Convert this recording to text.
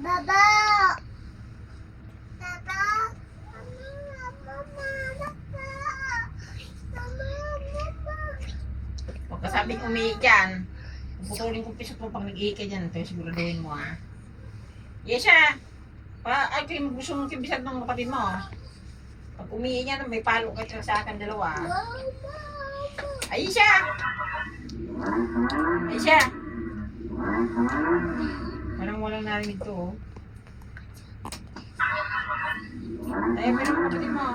Baba! Huwag ka sabing umiik yan. Puputulin ko pisot mo pag nag-iik ka dyan. Ito yung siguraduhin mo ha. Yesha! Ay, ito yung gusto mong kibisat ng kapatid mo. Pag umiik yan, may palo ka sa akin dalawa. Aisha! Aisha! Walang narinig to oh. Ay, pero kapatid mo.